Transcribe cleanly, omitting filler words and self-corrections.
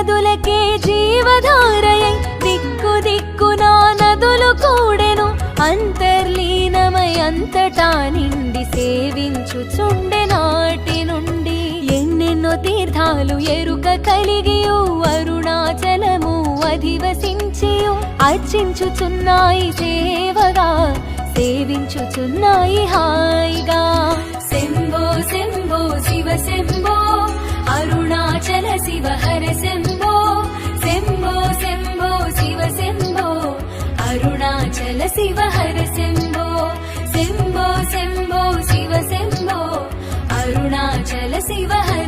నదులకే జీవధారయై దిక్కు దిక్కునా నదులు కూడెను అంతర్లీనమై అంతటా నిండి సేవించుచుండె నాటి నుండి ఎన్నెన్నో తీర్థాలు ఎరుక కలిగియు అరుణాచలము అధివసించియు అర్చించుచున్నాయి సేవగా సేవించుచున్నాయి హాయిగా శంభో శంభో శివ శంభో అరుణాచల శివ హర శంభో శంభో శంభో శివ శంభో అరుణాచల శివ హర శంభో శంభో శంభో శివ శంభో అరుణాచల శివ హర